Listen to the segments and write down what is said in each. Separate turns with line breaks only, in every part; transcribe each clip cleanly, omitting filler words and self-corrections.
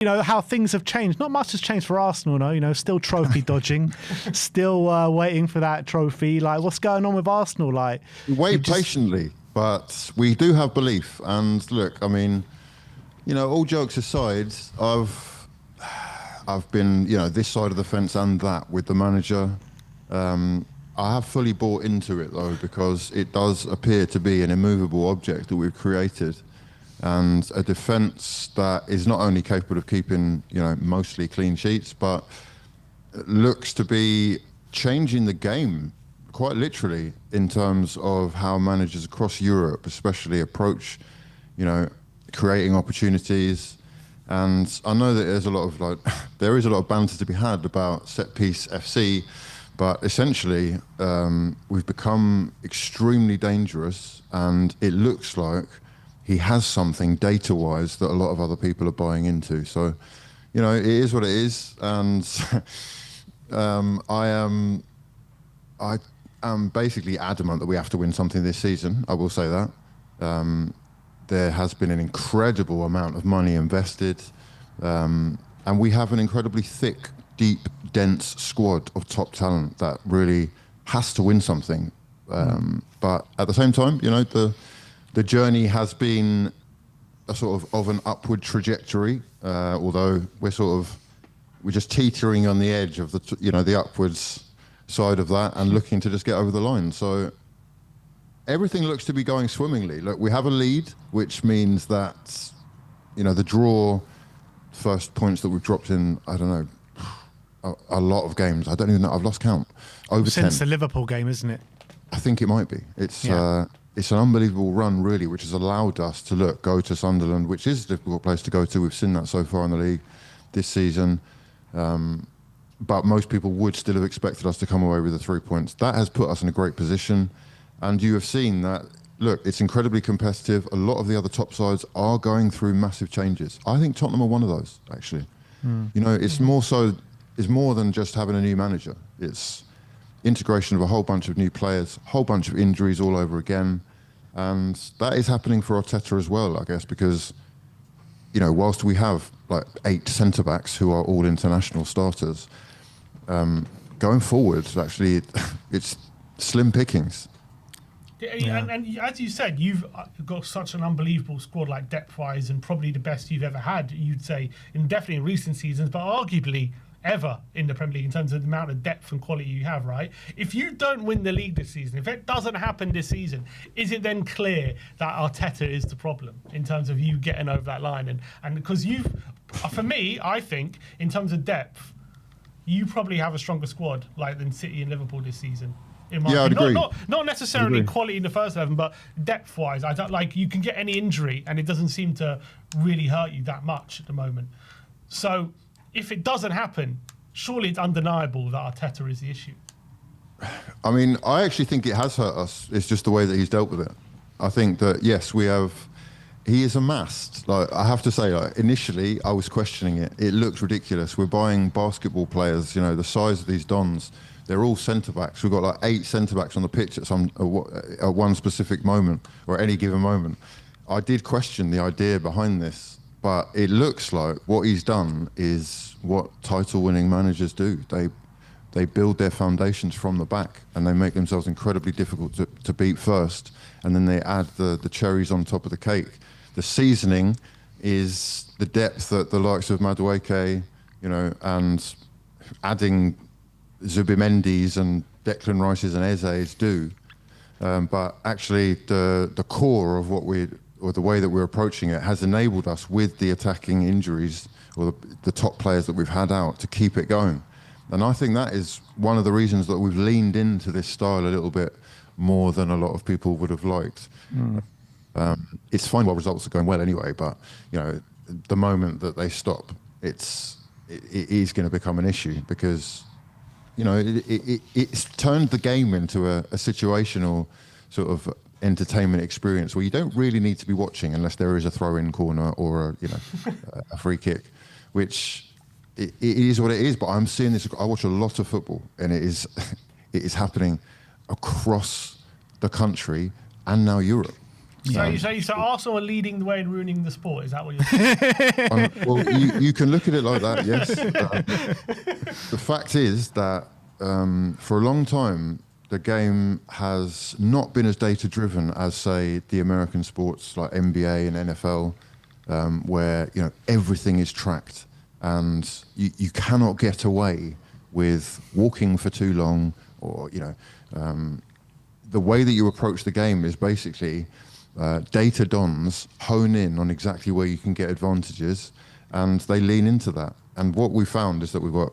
You know, how things have changed. Not much has changed for Arsenal, no. You know, still trophy dodging, still waiting for that trophy. Like, what's going on with Arsenal? Like,
we wait patiently, but we do have belief. And look, I mean, you know, all jokes aside, I've been, you know, this side of the fence and that with the manager. I have fully bought into it though, because it does appear to be an immovable object that we've created. And a defence that is not only capable of keeping, you know, mostly clean sheets, but looks to be changing the game quite literally in terms of how managers across Europe, especially, approach, you know, creating opportunities. And I know that there's a lot of there is a lot of banter to be had about set piece FC, but essentially we've become extremely dangerous, and it looks like he has something data-wise that a lot of other people are buying into. So, you know, it is what it is, and I am basically adamant that we have to win something this season. I will say that. There has been an incredible amount of money invested, and we have an incredibly thick, deep, dense squad of top talent that really has to win something. But at the same time, you know, the journey has been a sort of an upward trajectory, although we're just teetering on the edge of the upwards side of that and looking to just get over the line. So everything looks to be going swimmingly. Look, we have a lead, which means that, you know, the draw, first points that we've dropped in, I don't know, a lot of games. I don't even know. I've lost count. Over
since
10.
the Liverpool game, isn't it?
I think it might be. It's an unbelievable run, really, which has allowed us to go to Sunderland, which is a difficult place to go to. We've seen that so far in the league this season. But most people would still have expected us to come away with the 3 points. That has put us in a great position. And you have seen that, look, it's incredibly competitive. A lot of the other top sides are going through massive changes. I think Tottenham are one of those, actually. You know, it's more than just having a new manager. It's integration of a whole bunch of new players, a whole bunch of injuries all over again. And that is happening for Arteta as well, I guess, because, you know, whilst we have like 8 centre-backs who are all international starters, going forward, actually, it's slim pickings.
And as you said, you've got such an unbelievable squad, like depth-wise, and probably the best you've ever had, you'd say, definitely in recent seasons, but arguably ever in the Premier League in terms of the amount of depth and quality you have, right? If you don't win the league this season, if it doesn't happen this season, is it then clear that Arteta is the problem in terms of you getting over that line? And because for me, I think in terms of depth, you probably have a stronger squad than City and Liverpool this season.
I'd agree.
Not necessarily quality in the first 11, but depth-wise, I don't you can get any injury and it doesn't seem to really hurt you that much at the moment. So if it doesn't happen, surely it's undeniable that Arteta is the issue.
I mean, I actually think it has hurt us. It's just the way that he's dealt with it. I think that, yes, he is amassed. I have to say, initially I was questioning it. It looks ridiculous. We're buying basketball players, you know, the size of these dons. They're all centre-backs. We've got 8 centre-backs on the pitch at one specific moment, or any given moment. I did question the idea behind this, but it looks like what he's done is what title-winning managers do. They build their foundations from the back, and they make themselves incredibly difficult to beat first, and then they add the cherries on top of the cake. The seasoning is the depth that the likes of Madueke, you know, and adding Zubimendi's and Declan Rice's and Eze's do, but actually the core of the way that we're approaching it has enabled us, with the attacking injuries or the top players that we've had out, to keep it going. And I think that is one of the reasons that we've leaned into this style a little bit more than a lot of people would have liked. It's fine while results are going well anyway, but you know, the moment that they stop, it is going to become an issue, because you know, it's turned the game into a situational sort of entertainment experience where you don't really need to be watching unless there is a throw-in corner or a free kick, which it is what it is. But I'm seeing this. I watch a lot of football, and it is happening across the country and now Europe.
So Arsenal are leading the way and ruining the sport. Is that what you're saying?
Well, you can look at it like that, yes. The fact is that for a long time, the game has not been as data-driven as, say, the American sports like NBA and NFL, where everything is tracked, and you cannot get away with walking for too long, or the way that you approach the game is basically data dons hone in on exactly where you can get advantages, and they lean into that. And what we found is that we've got,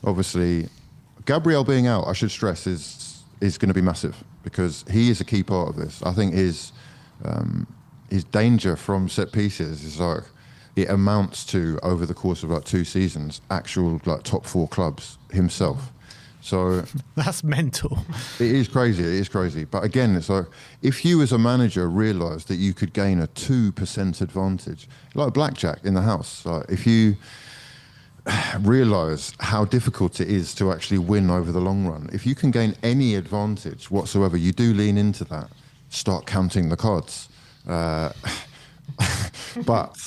obviously, Gabriel being out, I should stress, is going to be massive, because he is a key part of this. I think his danger from set pieces is like, it amounts to, over the course of like 2 seasons, actual like top 4 clubs himself. So
that's mental.
It is crazy. It is crazy. But again, it's like, if you as a manager realised that you could gain a 2% advantage, like blackjack in the house, like if you realise how difficult it is to actually win over the long run, if you can gain any advantage whatsoever, you do lean into that. Start counting the cards. But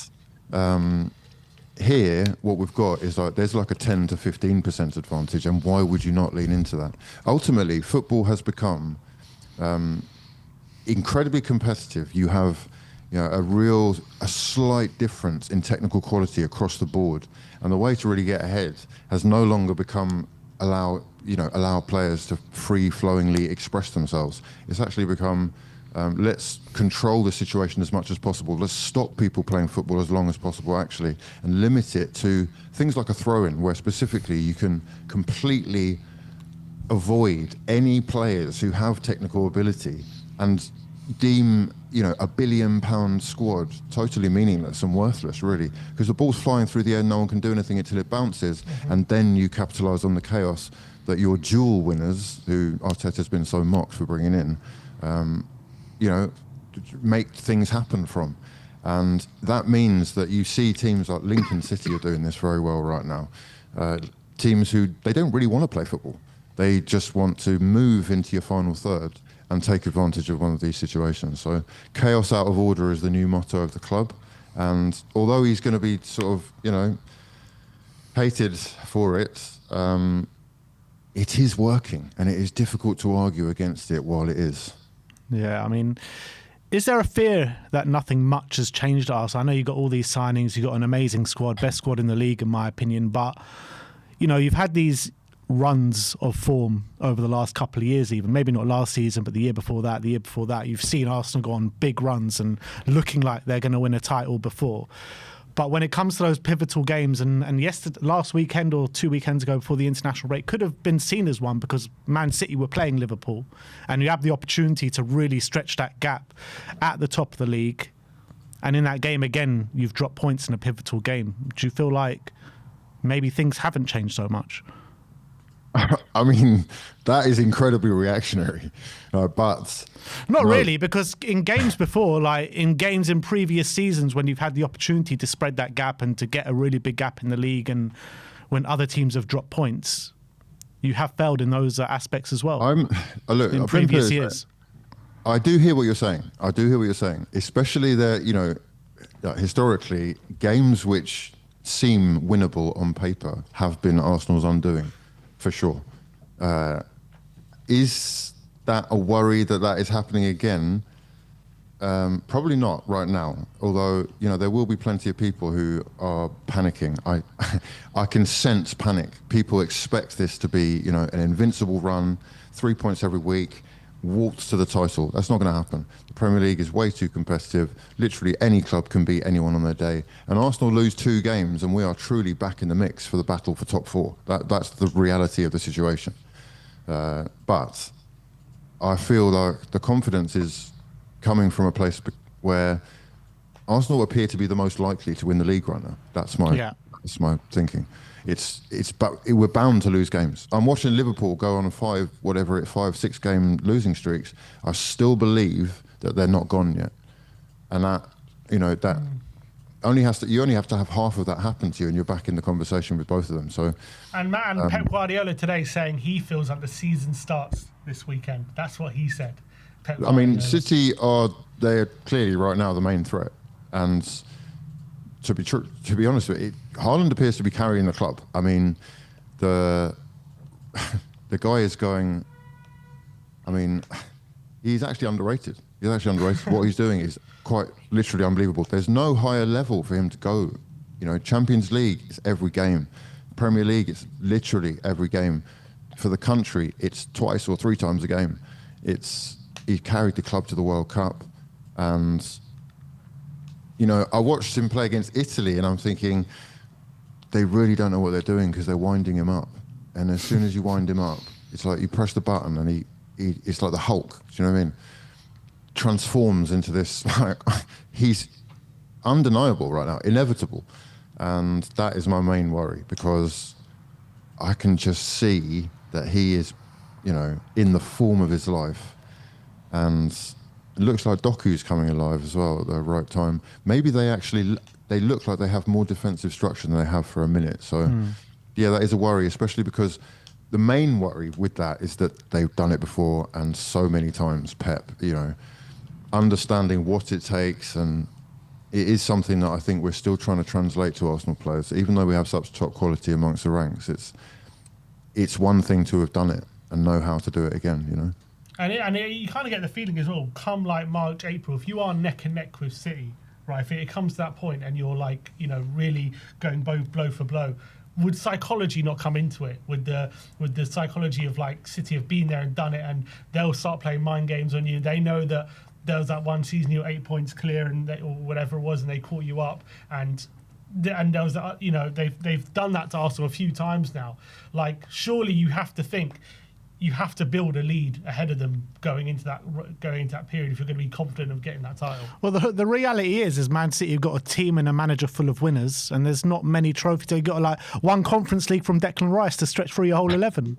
here, what we've got is like there's like a 10 to 15% advantage, and why would you not lean into that? Ultimately, football has become incredibly competitive. You have a slight difference in technical quality across the board, and the way to really get ahead has no longer become allow players to free-flowingly express themselves. It's actually become let's control the situation as much as possible. Let's stop people playing football as long as possible, actually, and limit it to things like a throw-in, where specifically you can completely avoid any players who have technical ability and deem a £1 billion squad totally meaningless and worthless, really, because the ball's flying through the air, no one can do anything until it bounces, and then you capitalise on the chaos that your dual winners, who Arteta's been so mocked for bringing in, make things happen from. And that means that you see teams like Lincoln City are doing this very well right now. Teams who, they don't really want to play football. They just want to move into your final third and take advantage of one of these situations. So chaos out of order is the new motto of the club. And although he's going to be sort of, hated for it, it is working, and it is difficult to argue against it while it is.
Yeah, I mean, is there a fear that nothing much has changed us? I know you got all these signings, you got an amazing squad, best squad in the league in my opinion, but you've had these runs of form over the last couple of years, even maybe not last season, but the year before that, you've seen Arsenal go on big runs and looking like they're going to win a title before. But when it comes to those pivotal games, and last weekend or 2 weekends ago before the international break could have been seen as one, because Man City were playing Liverpool, and you have the opportunity to really stretch that gap at the top of the league. And in that game, again, you've dropped points in a pivotal game. Do you feel like maybe things haven't changed so much?
I mean, that is incredibly reactionary, but...
Not really, because in games before, like in games in previous seasons, when you've had the opportunity to spread that gap and to get a really big gap in the league, and when other teams have dropped points, you have failed in those aspects as well. In previous years.
I do hear what you're saying. Especially that, historically, games which seem winnable on paper have been Arsenal's undoing, for sure. Is that a worry that is happening again? Probably not right now, although there will be plenty of people who are panicking. I can sense panic. People expect this to be an invincible run, 3 points every week, waltz to the title. That's not going to happen. The Premier League is way too competitive. Literally any club can beat anyone on their day, and Arsenal lose 2 games and we are truly back in the mix for the battle for top 4. That's the reality of the situation. But I feel like the confidence is coming from a place where Arsenal appear to be the most likely to win the league right now. That's my thinking. But we're bound to lose games. I'm watching Liverpool go on 5-6 game losing streaks. I still believe that they're not gone yet, and that you only have to have half of that happen to you, and you're back in the conversation with both of them. So,
and Pep Guardiola today saying he feels like the season starts this weekend. That's what he said.
I mean, City are they're clearly right now the main threat. And to be honest with you, Haaland appears to be carrying the club. I mean, the guy is going. I mean, he's actually underrated. He's actually underrated. What he's doing is quite literally unbelievable. There's no higher level for him to go. You know, Champions League is every game. Premier League, it's literally every game. For the country, it's twice or three times a game. He carried the club to the World Cup, and you know, I watched him play against Italy, and I'm thinking they really don't know what they're doing because they're winding him up. And as soon as you wind him up, it's like you press the button, and it's like the Hulk. Do you know what I mean? Transforms into this. Like, he's undeniable right now, inevitable. And that is my main worry, because I can just see that he is, you know, in the form of his life. And it looks like Doku's coming alive as well at the right time. Maybe they look like they have more defensive structure than they have for a minute. So, yeah, that is a worry, especially because the main worry with that is that they've done it before, and so many times, Pep, you know, understanding what it takes, and it is something that I think we're still trying to translate to Arsenal players. Even though we have such top quality amongst the ranks, it's one thing to have done it and know how to do it again, you know.
And you kind of get the feeling as well, come like March, April, if you are neck and neck with City, right, if it comes to that point and you're like, you know, really going both blow for blow, would psychology not come into it? With the psychology of like City have been there and done it, and they'll start playing mind games on you. They know that there was that one season you were 8 points clear or whatever it was, and they caught you up, and there was that, you know, they've done that to Arsenal a few times now. Like, surely you have to think you have to build a lead ahead of them going into that period if you're going to be confident of getting that title.
Well, the reality is Man City have got a team and a manager full of winners, and there's not many trophies. You've got like one Conference League from Declan Rice to stretch through your whole 11.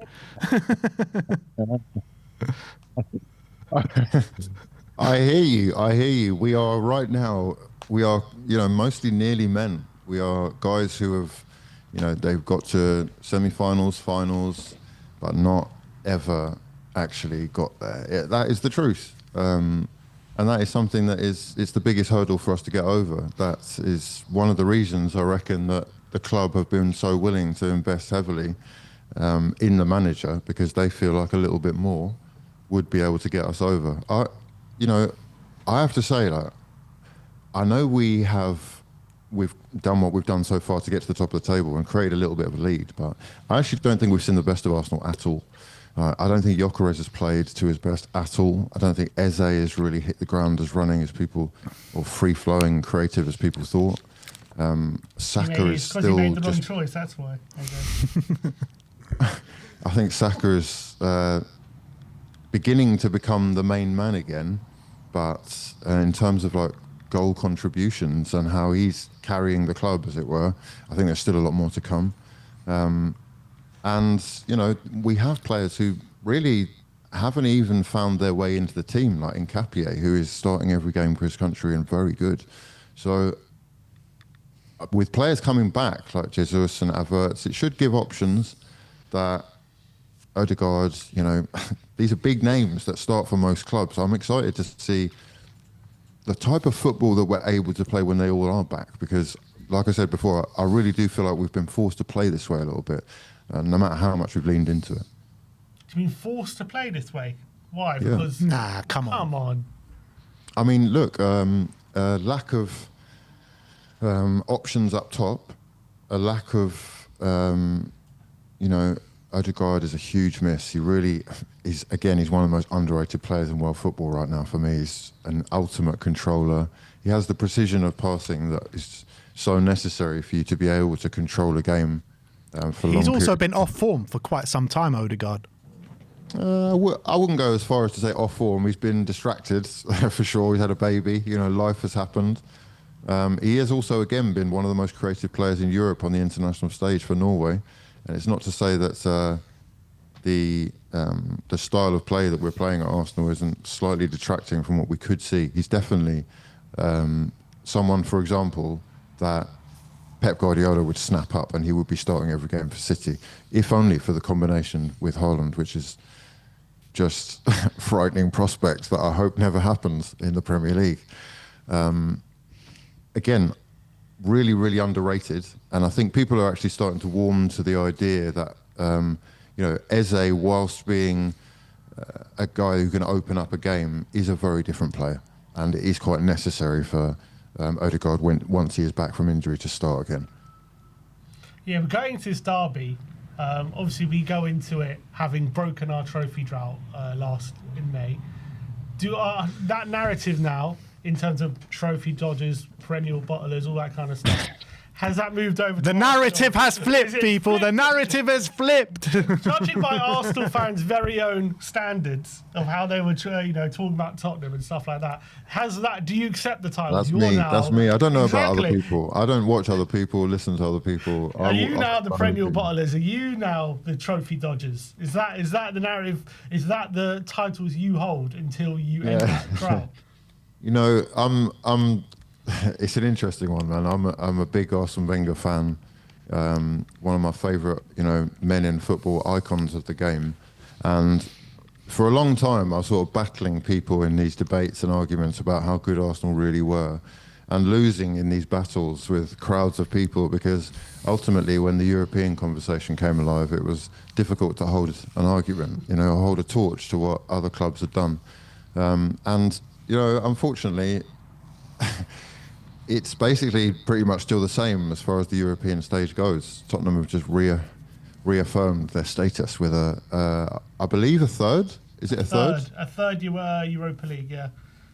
I hear you. We are right now, you know, mostly nearly men. We are guys who have, you know, they've got to semi-finals, finals, but not ever actually got there. Yeah, that is the truth. And that is something that it's the biggest hurdle for us to get over. That is one of the reasons I reckon that the club have been so willing to invest heavily in the manager, because they feel like a little bit more would be able to get us over. You know, I have to say, like, I know we've done what we've done so far to get to the top of the table and create a little bit of a lead, but I actually don't think we've seen the best of Arsenal at all. I don't think Gyökeres has played to his best at all. I don't think Eze has really hit the ground as running as people, or free-flowing creative as people thought. Saka is still
because he made the wrong choice, that's why.
I think Saka is beginning to become the main man again, but in terms of like goal contributions and how he's carrying the club, as it were, I think there's still a lot more to come. And, you know, we have players who really haven't even found their way into the team, like Nkapie, who is starting every game for his country and very good. So with players coming back, like Jesus and Havertz, it should give options that Odegaard, you know, these are big names that start for most clubs. I'm excited to see the type of football that we're able to play when they all are back, because, like I said before, I really do feel like we've been forced to play this way a little bit, no matter how much we've leaned into it.
You've been forced to play this way? Why?
Yeah.
Because
Come on.
I mean, look, lack of options up top, a lack of, you know, Odegaard is a huge miss. He really is, again, he's one of the most underrated players in world football right now for me. He's an ultimate controller. He has the precision of passing that is so necessary for you to be able to control a game for long.
He's also been off form for quite some time, Odegaard.
I wouldn't go as far as to say off form. He's been distracted for sure. He's had a baby. You know, life has happened. He has also, again, been one of the most creative players in Europe on the international stage for Norway. And it's not to say that the style of play that we're playing at Arsenal isn't slightly detracting from what we could see. He's definitely someone, for example, that Pep Guardiola would snap up and he would be starting every game for City, if only for the combination with Haaland, which is just frightening prospect that I hope never happens in the Premier League. Again, really, really underrated. And I think people are actually starting to warm to the idea that, Eze, whilst being a guy who can open up a game, is a very different player. And it is quite necessary for Odegaard, once he is back from injury, to start again.
Yeah, we're going to this derby. Obviously, we go into it having broken our trophy drought last in May. That narrative now, in terms of trophy dodgers, perennial bottlers, all that kind of stuff, has that moved over?
The narrative has flipped, people. The narrative has flipped.
Judging by Arsenal fans' very own standards of how they were, talking about Tottenham and stuff like that, do you accept the title?
That's me. That's me. I don't know about other people. I don't watch other people, listen to other people.
Are you now the perennial bottlers? Are you now the trophy dodgers? Is that the narrative? Is that the titles you hold until you end that drought?
It's an interesting one, man. I'm a big Arsene Wenger fan. One of my favourite, men in football, icons of the game. And for a long time, I was sort of battling people in these debates and arguments about how good Arsenal really were, and losing in these battles with crowds of people, because ultimately, when the European conversation came alive, it was difficult to hold an argument, hold a torch to what other clubs had done. Unfortunately, it's basically pretty much still the same as far as the European stage goes. Tottenham have just reaffirmed their status with I believe a third. Is it a third?
A third Europa League, yeah.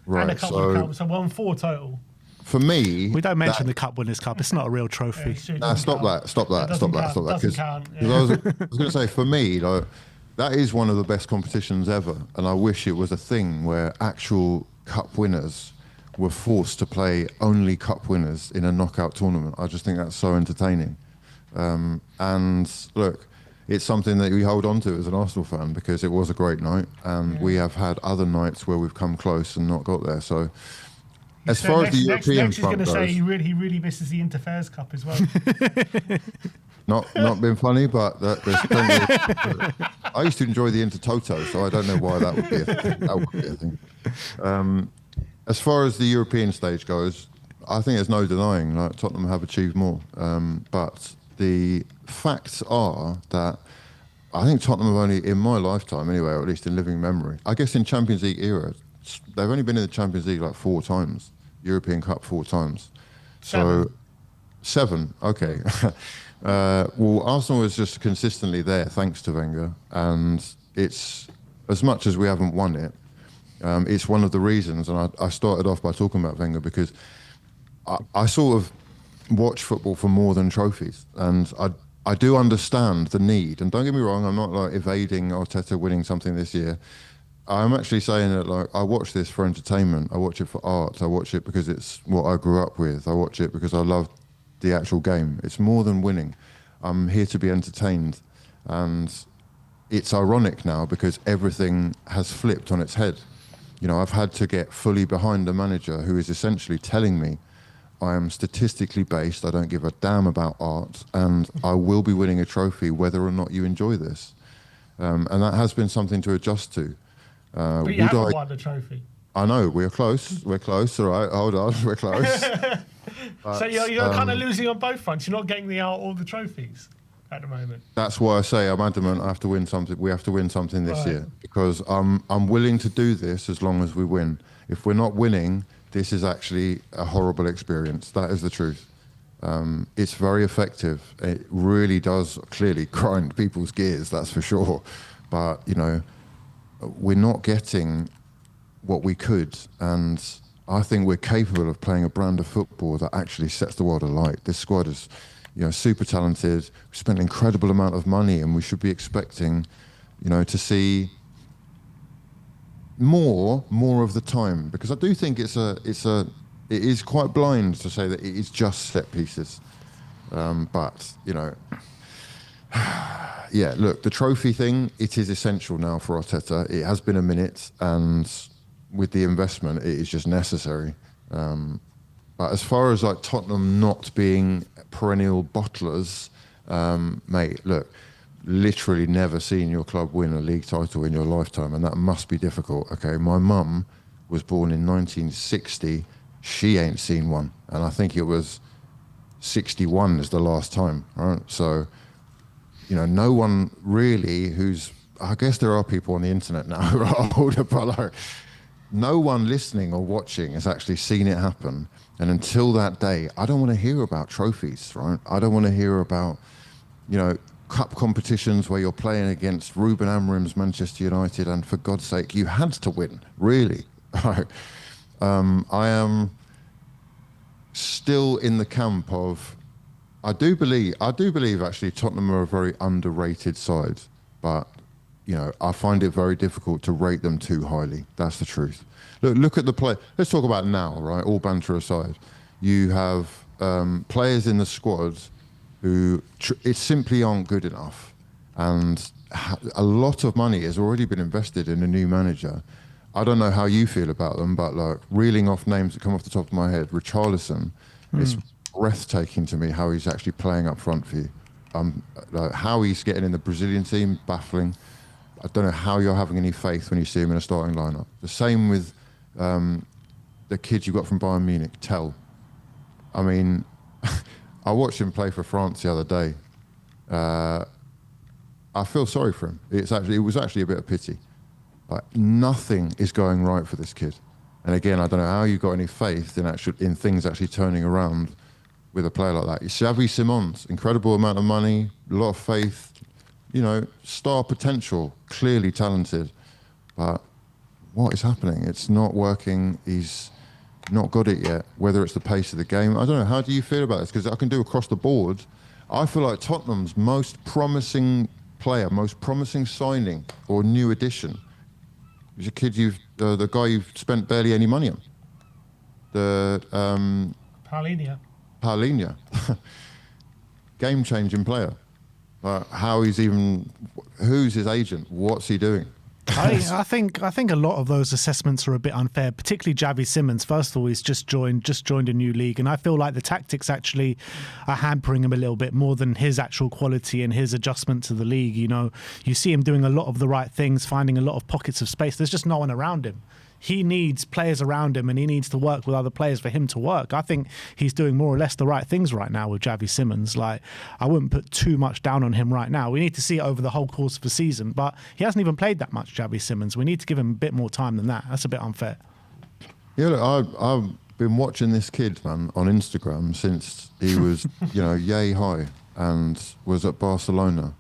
Right.
And a couple of cups, so 1-4 total.
For me,
we don't mention the Cup Winners' Cup. It's not a real trophy.
Yeah, stop that. Because I was going to say, for me, that is one of the best competitions ever, and I wish it was a thing where actual cup winners were forced to play only cup winners in a knockout tournament. I just think that's so entertaining. And look, it's something that we hold on to as an Arsenal fan, because it was a great night, and we have had other nights where we've come close and not got there. So as far as the European front goes,
he really misses the Interfairs Cup as well.
Not been funny, but there's plenty I used to enjoy the Intertoto, so I don't know why that would be a thing. As far as the European stage goes, I think there's no denying Tottenham have achieved more. But the facts are that I think Tottenham have only, in my lifetime anyway, or at least in living memory, I guess in Champions League era, they've only been in the Champions League like 4 times, European Cup 4 times. So 7, okay. Well, Arsenal is just consistently there thanks to Wenger, and it's, as much as we haven't won it, it's one of the reasons, and I started off by talking about Wenger because I sort of watch football for more than trophies, and I do understand the need, and don't get me wrong, I'm not evading Arteta winning something this year. I'm actually saying that I watch this for entertainment, I watch it for art, I watch it because it's what I grew up with, I watch it because I love the actual game. It's more than winning. I'm here to be entertained, and it's ironic now because everything has flipped on its head. I've had to get fully behind a manager who is essentially telling me I am statistically based, I don't give a damn about art, and I will be winning a trophy whether or not you enjoy this. And that has been something to adjust to.
But you haven't won the trophy.
I know, we're close, all right, hold on, we're close.
So you're kind of losing on both fronts, you're not getting all the trophies at the moment.
That's why I say I'm adamant I have to win something. We have to win something this year, because I'm willing to do this as long as we win. If we're not winning, this is actually a horrible experience. That is the truth. It's very effective. It really does clearly grind people's gears, that's for sure. But, we're not getting what we could, and I think we're capable of playing a brand of football that actually sets the world alight. This squad is super talented. We spent an incredible amount of money, and we should be expecting, to see more of the time. Because I do think it is quite blind to say that it is just set pieces. But yeah. Look, the trophy thing, it is essential now for Arteta. It has been a minute, and with the investment, it is just necessary. But as far as Tottenham not being perennial bottlers, mate, look, literally never seen your club win a league title in your lifetime, and that must be difficult. Okay, my mum was born in 1960. She ain't seen one, and I think it was 61 is the last time, right? So, you know, no one really who's, I guess there are people on the internet now who are older, but like, no one listening or watching has actually seen it happen. And until that day, I don't want to hear about trophies, right? I don't want to hear about, you know, cup competitions where you're playing against Ruben Amorim's Manchester United, and for God's sake, you had to win, really. I am still in the camp of, I do believe actually Tottenham are a very underrated side, but you know, I find it very difficult to rate them too highly. That's the truth. Look at the play. Let's talk about now, right? All banter aside, you have players in the squad who it simply aren't good enough, and a lot of money has already been invested in a new manager. I don't know how you feel about them, but like reeling off names that come off the top of my head, Richarlison, it's breathtaking to me how he's actually playing up front for you. Like how he's getting in the Brazilian team, baffling. I don't know how you're having any faith when you see him in a starting lineup. The same with the kid you got from Bayern Munich, Tell. I mean, I watched him play for France the other day. I feel sorry for him. It was actually a bit of pity. Like nothing is going right for this kid. And again, I don't know how you got any faith in things actually turning around with a player like that. Xavi Simons, incredible amount of money, a lot of faith, you know, star potential, clearly talented, but what is happening? It's not working. He's not got it yet, whether it's the pace of the game. I don't know. How do you feel about this? Because I can do across the board. I feel like Tottenham's most promising player, most promising signing or new addition is a kid the guy you've spent barely any money on.
Paulinho.
Game-changing player. Who's his agent? What's he doing?
I think a lot of those assessments are a bit unfair, particularly Xavi Simons. First of all, he's just joined a new league, and I feel like the tactics actually are hampering him a little bit more than his actual quality and his adjustment to the league. You know, you see him doing a lot of the right things, finding a lot of pockets of space. There's just no one around him. He needs players around him, and he needs to work with other players for him to work. I think he's doing more or less the right things right now with Xavi Simons. Like, I wouldn't put too much down on him right now. We need to see it over the whole course of the season, but he hasn't even played that much, Xavi Simons. We need to give him a bit more time than that. That's a bit unfair.
Yeah, look, I've been watching this kid, man, on Instagram since he was, you know, yay high and was at Barcelona.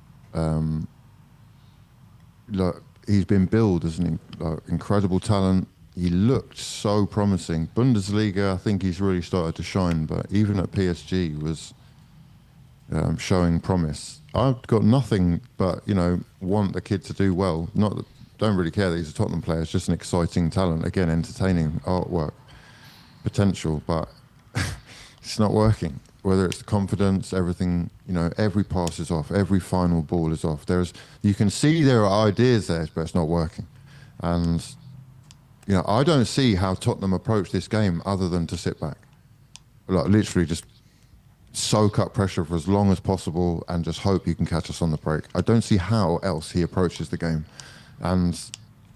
Look, he's been billed as an incredible talent. He looked so promising. Bundesliga, I think he's really started to shine, but even at PSG was showing promise. I've got nothing but, you know, want the kid to do well. Don't really care that he's a Tottenham player. It's just an exciting talent. Again, entertaining artwork, potential, but it's not working. Whether it's the confidence, everything, you know, every pass is off, every final ball is off. You can see there are ideas there, but it's not working. And you know, I don't see how Tottenham approach this game other than to sit back. Like literally just soak up pressure for as long as possible and just hope you can catch us on the break. I don't see how else he approaches the game. And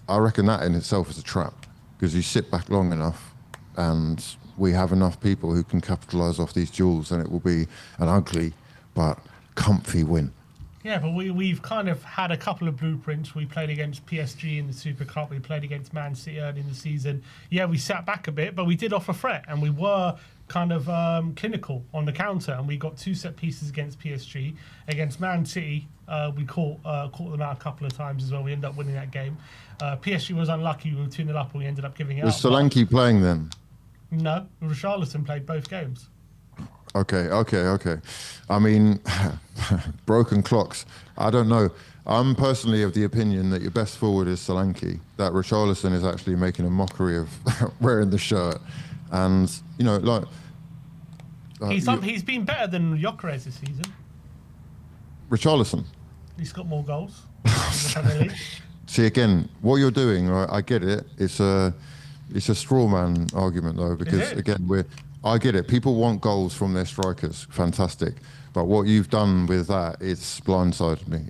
I reckon that in itself is a trap, because you sit back long enough and we have enough people who can capitalise off these duels, and it will be an ugly but comfy win.
Yeah, but we've kind of had a couple of blueprints. We played against PSG in the Super Cup. We played against Man City early in the season. Yeah, we sat back a bit, but we did offer threat, and we were kind of clinical on the counter, and we got 2 set pieces against PSG. Against Man City, we caught them out a couple of times as well. We ended up winning that game. PSG was unlucky. We were 2-0 up, and we ended up giving it up.
Was Solanke playing then?
No, Richarlison played both games.
Okay. I mean, broken clocks. I don't know. I'm personally of the opinion that your best forward is Solanke. That Richarlison is actually making a mockery of wearing the shirt. And, you know, like...
he's been better than Gyökeres this season.
Richarlison?
He's got more goals in the Premier League.
See, again, what you're doing, right, I get it. It's a straw man argument, though, because, again, I get it. People want goals from their strikers. Fantastic. But what you've done with that, it's blindsided me.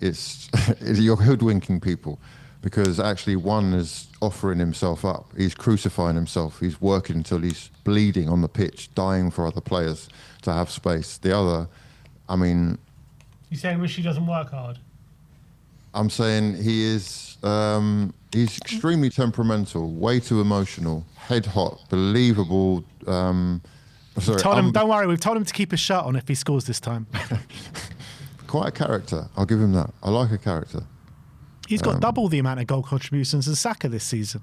You're hoodwinking people, because actually one is offering himself up. He's crucifying himself. He's working until he's bleeding on the pitch, dying for other players to have space. The other, I mean...
You're saying Rishi doesn't work hard?
I'm saying he is... he's extremely temperamental, way too emotional, head hot, believable...
Don't worry, we've told him to keep his shirt on if he scores this time.
Quite a character. I'll give him that. I like a character.
He's got double the amount of goal contributions as Saka this season.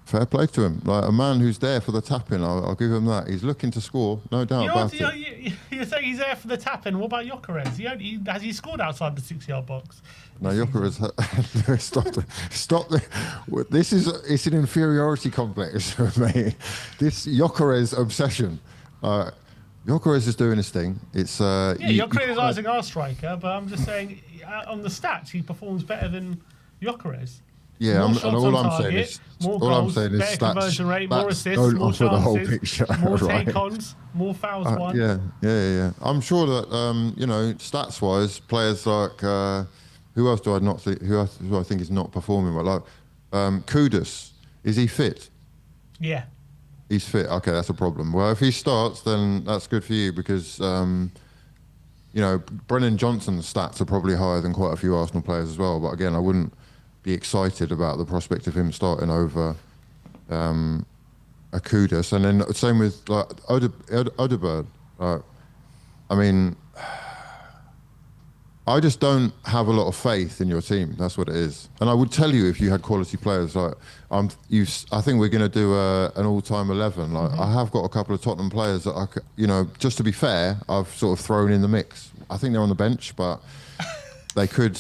Fair play to him. Like a man who's there for the tap-in, I'll give him that. He's looking to score, no doubt about it.
You're saying he's there for the tap-in. What about Gyökeres? Has he scored outside the 6-yard box?
No, Gyökeres... Stop. It's an inferiority complex for me. This Gyökeres obsession. Gyökeres is doing his thing.
Gyökeres is rising our striker, but I'm just saying, on the stats, he performs better than Gyökeres.
Yeah,
more shots
all
on
I'm
target,
saying is
more
all
goals,
I'm saying is
better conversion rate, more assists,
don't
more
offer the whole
chances,
picture,
more
right?
take-ons, more fouls won.
Yeah. I'm sure that stats-wise, players like who else do I not think? Who I think is not performing well? Like Kudus, is he fit?
Yeah.
He's fit. Okay, that's a problem. Well, if he starts, then that's good for you because, Brennan Johnson's stats are probably higher than quite a few Arsenal players as well. But again, I wouldn't be excited about the prospect of him starting over a Kudus. And then same with like Odegaard. I just don't have a lot of faith in your team. That's what it is. And I would tell you if you had quality players. Like I think we're going to do an all-time 11. Like I have got a couple of Tottenham players that just to be fair, I've sort of thrown in the mix. I think they're on the bench, but they could,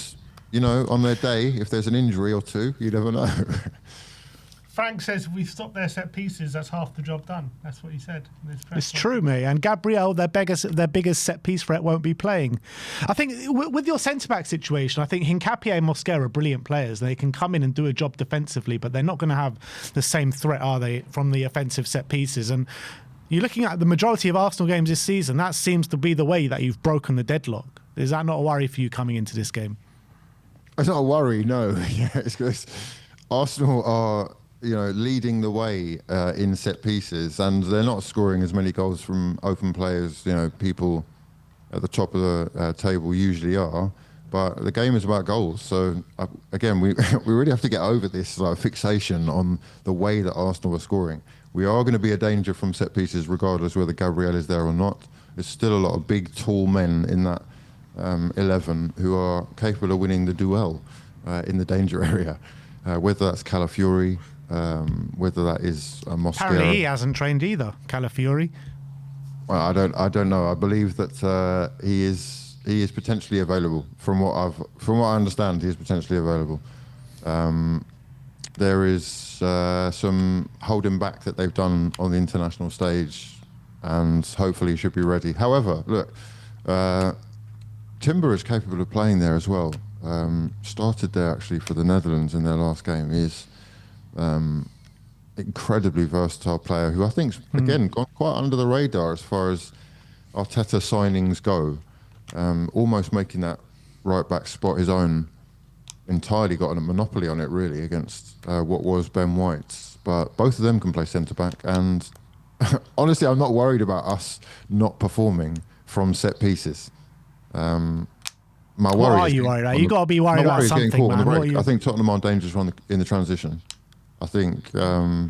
on their day, if there's an injury or two, you never know.
Frank says if we stop their set pieces, that's half the job done. That's what he said.
It's true, mate. And Gabriel, their biggest set piece threat, won't be playing. I think with your centre-back situation, I think Hincapié and Mosquera are brilliant players. They can come in and do a job defensively, but they're not going to have the same threat, are they, from the offensive set pieces? And you're looking at the majority of Arsenal games this season, that seems to be the way that you've broken the deadlock. Is that not a worry for you coming into this game?
It's not a worry, no. It's because Arsenal are... leading the way in set pieces, and they're not scoring as many goals from open players. People at the top of the table usually are, but the game is about goals. So again, we really have to get over this fixation on the way that Arsenal are scoring. We are going to be a danger from set pieces, regardless whether Gabriel is there or not. There's still a lot of big, tall men in that 11 who are capable of winning the duel in the danger area, whether that's Calafiori. Whether that is Mosquera.
Apparently he hasn't trained either, Calafiori.
Well, I don't know. I believe that he is potentially available. From what I understand, he is potentially available. There is some holding back that they've done on the international stage, and hopefully he should be ready. However, look, Timber is capable of playing there as well. Started there actually for the Netherlands in their last game. He's incredibly versatile player who I think's again gone quite under the radar as far as Arteta signings go. Almost making that right back spot his own. Entirely got a monopoly on it really against what was Ben White's. But both of them can play centre back, and honestly, I'm not worried about us not performing from set pieces. My worry.
What are you worried about? You got to be worried about something, man.
I think Tottenham are dangerous in the transition. I think I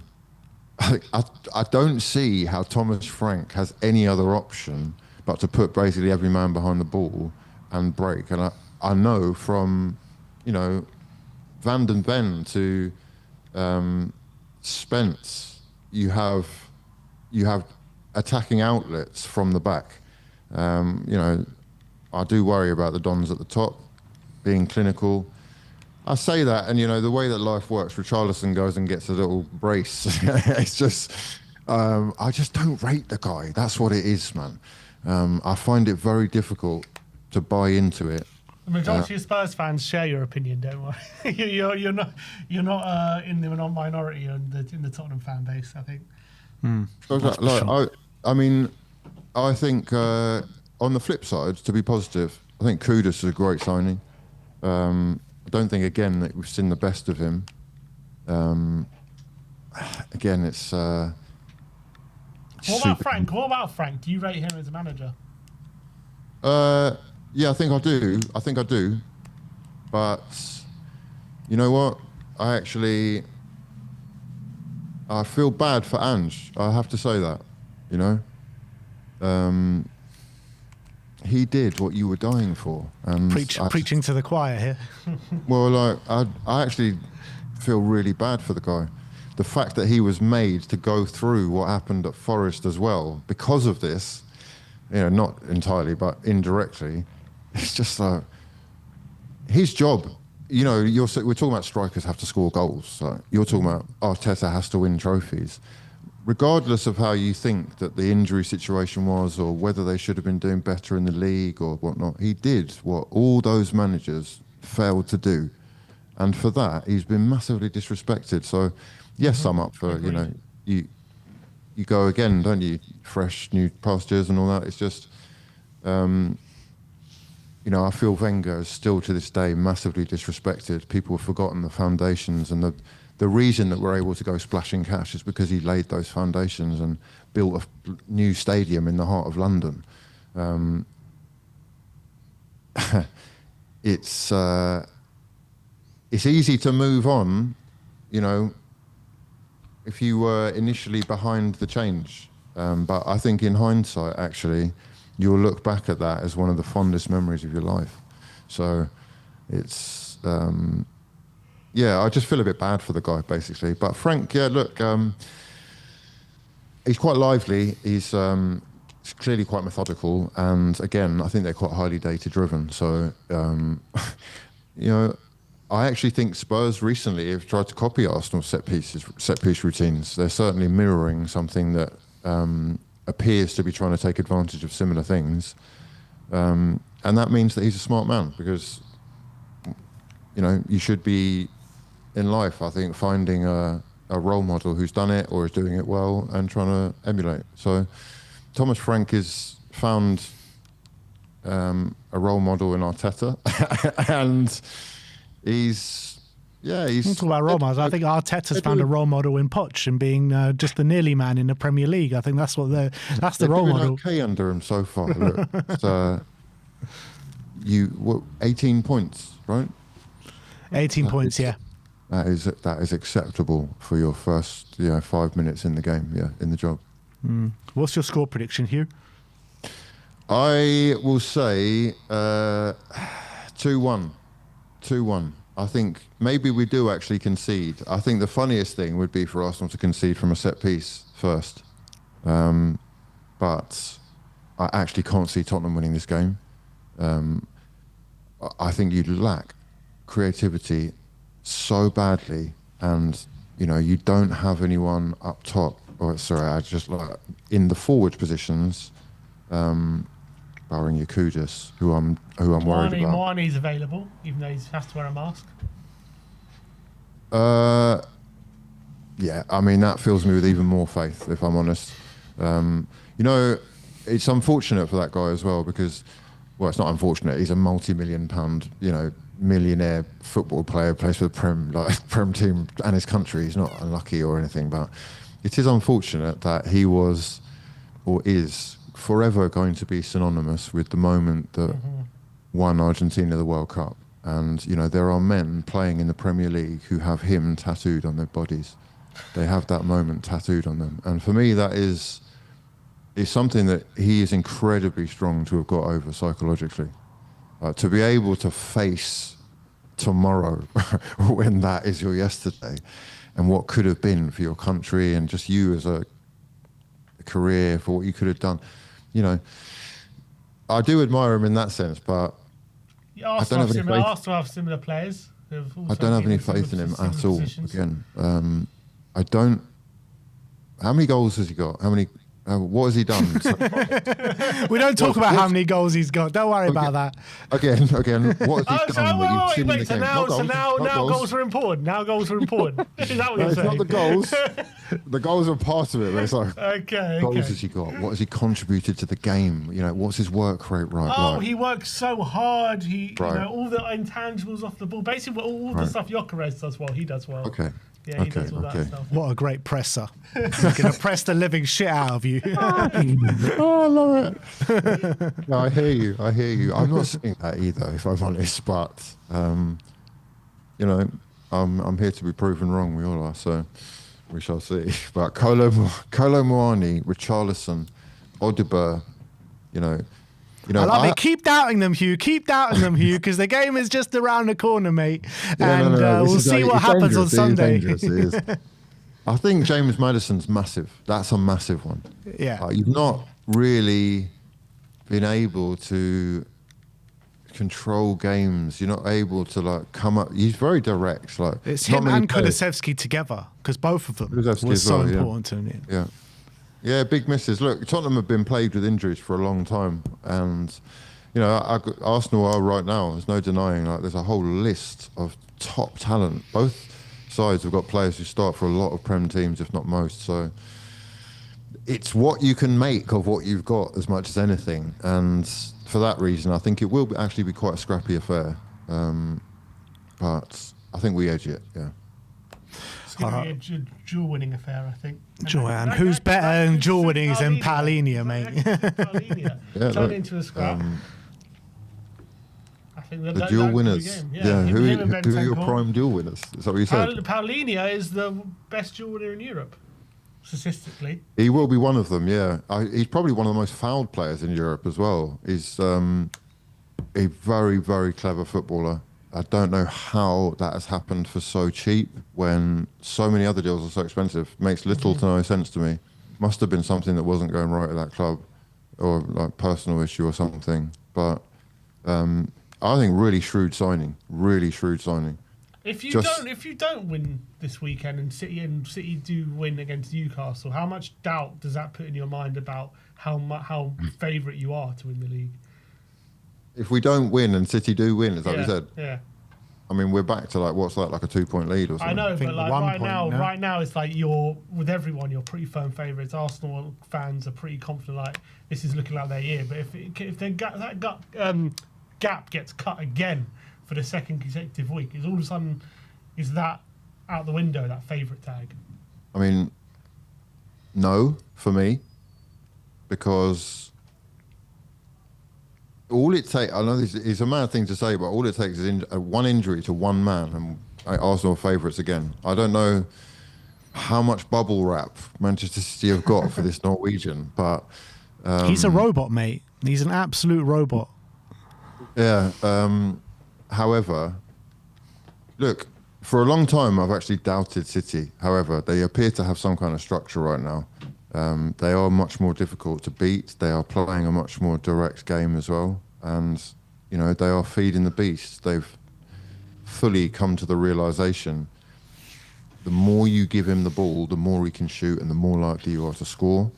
don't see how Thomas Frank has any other option but to put basically every man behind the ball and break. And I know from Van den Ven to Spence, you have attacking outlets from the back. I do worry about the Dons at the top being clinical. I say that, and the way that life works, Richarlison goes and gets a little brace. It's just, I just don't rate the guy. That's what it is, man. I find it very difficult to buy into it.
The majority of Spurs fans share your opinion, don't worry. you're not in the minority in the Tottenham fan base, I think.
I think on the flip side, to be positive, I think Kudus is a great signing. I don't think, again, that we've seen the best of him. Again, it's
What about Frank? What about Frank? Do you rate him as a manager?
Yeah, I think I do. But you know what? I feel bad for Ange. I have to say that. You know, he did what you were dying for. And
preaching to the choir here.
Well, like I actually feel really bad for the guy. The fact that he was made to go through what happened at Forest as well because of this, you know, not entirely but indirectly, it's just like his job. You know, we're talking about strikers have to score goals. Like, you're talking about Arteta has to win trophies. Regardless of how you think that the injury situation was or whether they should have been doing better in the league or whatnot, he did what all those managers failed to do. And for that, he's been massively disrespected. So, yes, I'm up for, you know, you go again, don't you? Fresh, new pastures and all that. It's just, you know, I feel Wenger is still to this day massively disrespected. People have forgotten the foundations, and the reason that we're able to go splashing cash is because he laid those foundations and built a new stadium in the heart of London. It's easy to move on, you know, if you were initially behind the change. But I think in hindsight, actually, you'll look back at that as one of the fondest memories of your life. So it's, yeah, I just feel a bit bad for the guy, basically. But Frank, yeah, look, he's quite lively. He's clearly quite methodical. And again, I think they're quite highly data-driven. So, you know, I actually think Spurs recently have tried to copy Arsenal's set-piece routines. They're certainly mirroring something that appears to be trying to take advantage of similar things. And that means that he's a smart man because, you know, you should be in life, I think, finding a role model who's done it or is doing it well and trying to emulate. So Thomas Frank has found a role model in Arteta and he's
talk about role models. I think Arteta's found a role model in Poch and being just the nearly man in the Premier League. I think that's the role model.
Okay under him so far. Look, it's, 18 points, right?
18 points, yeah.
That is acceptable for your first 5 minutes in the game, in the job.
What's your score prediction, Hugh?
I will say 2-1. 2-1. I think maybe we do actually concede. I think the funniest thing would be for Arsenal to concede from a set piece first. But I actually can't see Tottenham winning this game. I think you lack creativity so badly, and you don't have anyone up top. In the forward positions, barring Kudus, who I'm worried about.
Marnie's available, even though he has to wear a mask.
Yeah, I mean that fills me with even more faith, if I'm honest. It's unfortunate for that guy as well because, well, it's not unfortunate. He's a multi-million-pound, millionaire football player, plays for the Prem team and his country. He's not unlucky or anything, but it is unfortunate that he was or is forever going to be synonymous with the moment that won Argentina the World Cup. And, there are men playing in the Premier League who have him tattooed on their bodies. They have that moment tattooed on them. And for me, that is something that he is incredibly strong to have got over psychologically. To be able to face tomorrow when that is your yesterday and what could have been for your country and just you as a career for what you could have done. I do admire him in that sense, but I don't have any faith.
Arsenal have similar players.
I don't have any faith in him at all. Again, I don't. How many goals has he got? How many What has he done?
We don't talk about how many goals he's got. Don't worry about that.
Again, what has he done?
Wait. So now goals are important. Now goals are important. Is that what you're saying?
It's not the goals. The goals are part of it. But it's like,
okay.
goals has he got? What has he contributed to the game? You know, what's his work rate like?
He works so hard. You know, all the intangibles off the ball. Basically, all the stuff Gyökeres does well, he does well.
Okay.
Yeah, he does all that stuff.
What a great presser. He's going to press the living shit out of you.
Oh, I love it. No, I hear you. I'm not saying that either, if I'm honest, but, you know, I'm here to be proven wrong. We all are, so we shall see. But Kolo Muani, Richarlison, Odibert, you know,
I love it. Keep doubting them, Hugh. Keep doubting them, Hugh, because the game is just around the corner, mate. We'll see what happens on Sunday.
It is. I think James Maddison's massive. That's a massive one.
Yeah.
You've not really been able to control games. You're not able to come up. He's very direct.
It's him and Kulusevski together, because both of them were so important to him.
Yeah. Yeah, big misses. Look, Tottenham have been plagued with injuries for a long time, and you know, Arsenal are right now. There's no denying. There's a whole list of top talent. Both sides have got players who start for a lot of Prem teams, if not most. So it's what you can make of what you've got as much as anything, and for that reason, I think it will actually be quite a scrappy affair. But I think we edge it. Yeah.
It's going to be a duel-winning affair, I think.
And who's better than duel winnings than Paulinho, mate?
Paulinho. Turn it into a scrap. I think
the duel winners. Who are your prime duel winners? Is that what you said?
Paulinho is the best duel winner in Europe, statistically.
He will be one of them, yeah. He's probably one of the most fouled players in Europe as well. He's a very, very clever footballer. I don't know how that has happened for so cheap when so many other deals are so expensive. Makes little to no sense to me. Must have been something that wasn't going right at that club, or personal issue or something. But I think really shrewd signing. Really shrewd signing.
If you don't win this weekend and City do win against Newcastle, how much doubt does that put in your mind about how favourite you are to win the league?
If we don't win and City do win, is that what you said?
Yeah.
I mean, we're back to what's that, like a 2-point lead or something?
I know, but right now it's like with everyone, you're pretty firm favourites. Arsenal fans are pretty confident, like this is looking like their year. But if that gap gets cut again for the second consecutive week, is all of a sudden is that out the window, that favourite tag?
I mean, no, for me, because all it takes, I know this is a mad thing to say, but all it takes is one injury to one man, and Arsenal favourites again. I don't know how much bubble wrap Manchester City have got for this Norwegian, but
he's a robot, mate. He's an absolute robot.
Yeah. However, look, for a long time I've actually doubted City. However, they appear to have some kind of structure right now. They are much more difficult to beat. They are playing a much more direct game as well. And, you know, they are feeding the beast. They've fully come to the realisation the more you give him the ball, the more he can shoot and the more likely you are to score.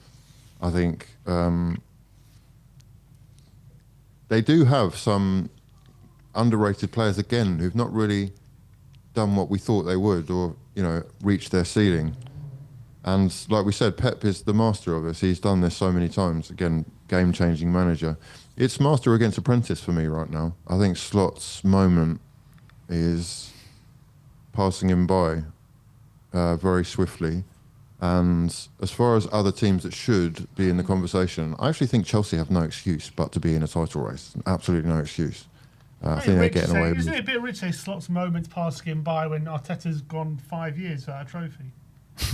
I think they do have some underrated players, again, who've not really done what we thought they would or, you know, reached their ceiling. And like we said, Pep is the master of this. He's done this so many times. Again, game-changing manager. It's master against apprentice for me right now. I think Slot's moment is passing him by very swiftly. And as far as other teams that should be in the conversation, I actually think Chelsea have no excuse but to be in a title race. Absolutely no excuse. I think they're getting away with it.
Isn't it a bit rich to say Slot's moment passing him by when Arteta's gone 5 years without a trophy?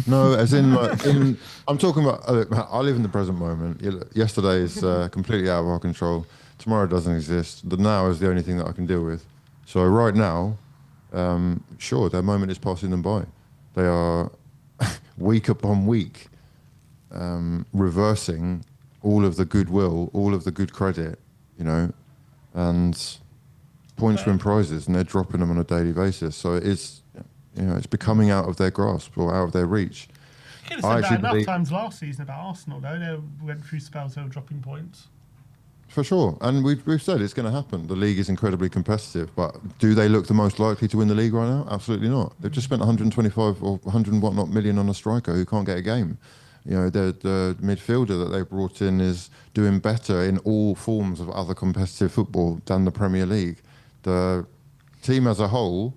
No, as in, I'm talking about, I live in the present moment. Yesterday is completely out of our control. Tomorrow doesn't exist. The now is the only thing that I can deal with. So right now, sure, their moment is passing them by. They are week upon week reversing all of the goodwill, all of the good credit, you know, and points win prizes, and they're dropping them on a daily basis. So it is, you know, it's becoming out of their grasp or out of their reach.
could have said that enough times last season about Arsenal, though. They went through spells, they were dropping points.
For sure. And we've said it's going to happen. The league is incredibly competitive, but do they look the most likely to win the league right now? Absolutely not. They've just spent 125 or 100 and whatnot million on a striker who can't get a game. You know, the midfielder that they brought in is doing better in all forms of other competitive football than the Premier League. The team as a whole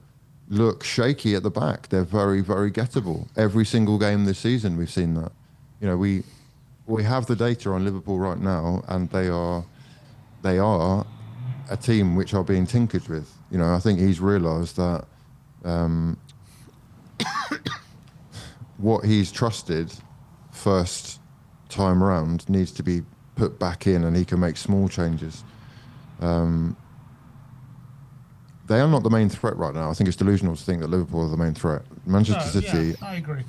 look shaky at the back. They're very, very gettable. Every single game this season, we've seen that. You know, we have the data on Liverpool right now, and they are a team which are being tinkered with. You know, I think he's realised that what he's trusted first time round needs to be put back in, and he can make small changes. They are not the main threat right now. I think it's delusional to think that Liverpool are the main threat. Manchester City.
Yeah, I agree.